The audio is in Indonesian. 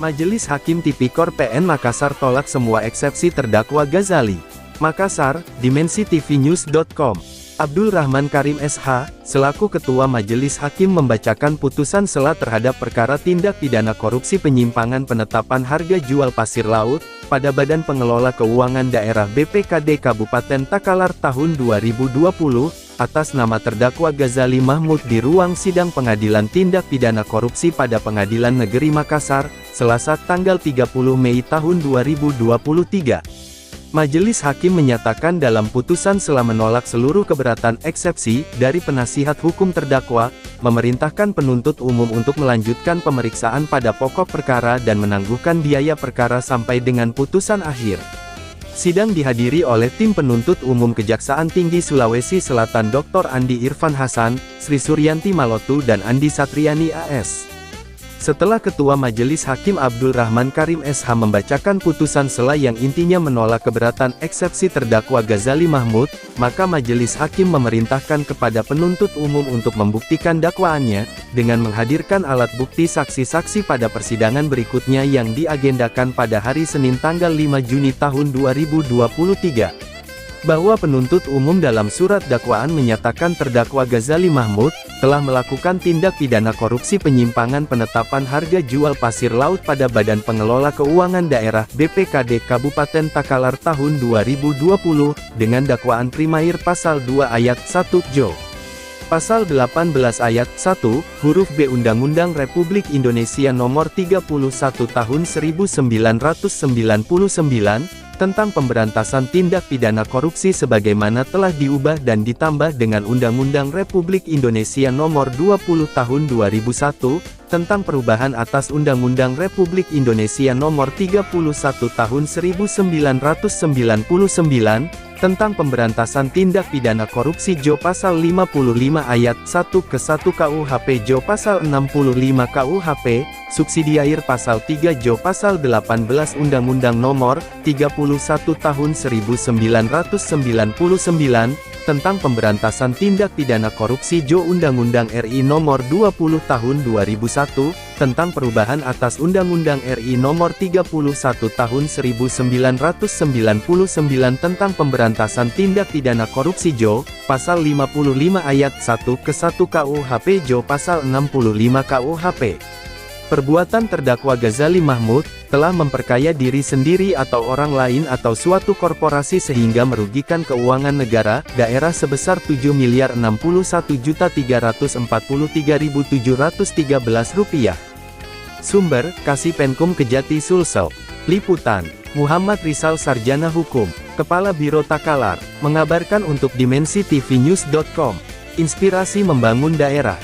Majelis Hakim Tipikor PN Makassar tolak semua eksepsi terdakwa Ghazali. Makassar, DimensiTVNews.com. Abdul Rahman Karim SH, selaku Ketua Majelis Hakim membacakan putusan sela terhadap perkara tindak pidana korupsi penyimpangan penetapan harga jual pasir laut, pada Badan Pengelola Keuangan Daerah BPKD Kabupaten Takalar tahun 2020, atas nama terdakwa Ghazali Mahmud di ruang sidang Pengadilan Tindak Pidana Korupsi pada Pengadilan Negeri Makassar, Selasa tanggal 30 Mei tahun 2023. Majelis Hakim menyatakan dalam putusan sela menolak seluruh keberatan eksepsi dari penasihat hukum terdakwa, memerintahkan penuntut umum untuk melanjutkan pemeriksaan pada pokok perkara dan menangguhkan biaya perkara sampai dengan putusan akhir. Sidang dihadiri oleh tim penuntut umum Kejaksaan Tinggi Sulawesi Selatan Dr. Andi Irfan Hasan, Sri Suryanti Malotu dan Andi Satriani AS. Setelah Ketua Majelis Hakim Abdul Rahman Karim SH membacakan putusan sela yang intinya menolak keberatan eksepsi terdakwa Ghazali Mahmud, maka Majelis Hakim memerintahkan kepada penuntut umum untuk membuktikan dakwaannya, dengan menghadirkan alat bukti saksi-saksi pada persidangan berikutnya yang diagendakan pada hari Senin tanggal 5 Juni tahun 2023. Bahwa penuntut umum dalam surat dakwaan menyatakan terdakwa Ghazali Mahmud telah melakukan tindak pidana korupsi penyimpangan penetapan harga jual pasir laut pada Badan Pengelola Keuangan Daerah BPKD Kabupaten Takalar tahun 2020 dengan dakwaan primair pasal 2 ayat 1 Jo. Pasal 18 ayat 1, huruf B Undang-Undang Republik Indonesia Nomor 31 Tahun 1999, tentang pemberantasan tindak pidana korupsi sebagaimana telah diubah dan ditambah dengan Undang-Undang Republik Indonesia Nomor 20 Tahun 2001, tentang perubahan atas Undang-Undang Republik Indonesia Nomor 31 Tahun 1999, tentang pemberantasan tindak pidana korupsi Jo Pasal 55 ayat 1 ke 1 KUHP Jo Pasal 65 KUHP, subsidiair Pasal 3 Jo Pasal 18 Undang-Undang Nomor 31 Tahun 1999, tentang pemberantasan tindak pidana korupsi Jo Undang-Undang RI Nomor 20 Tahun 2001, tentang perubahan atas Undang-Undang RI Nomor 31 Tahun 1999 tentang pemberantasan tindak pidana korupsi Jo, Pasal 55 ayat 1 ke 1 KUHP Jo Pasal 65 KUHP. Perbuatan terdakwa Ghazali Mahmud telah memperkaya diri sendiri atau orang lain atau suatu korporasi sehingga merugikan keuangan negara, daerah sebesar Rp7.061.343.713. Sumber, Kasipenkum Kejati Sulsel. Liputan, Muhammad Rizal Sarjana Hukum, Kepala Biro Takalar, mengabarkan untuk DimensiTVNews.com. Inspirasi membangun daerah.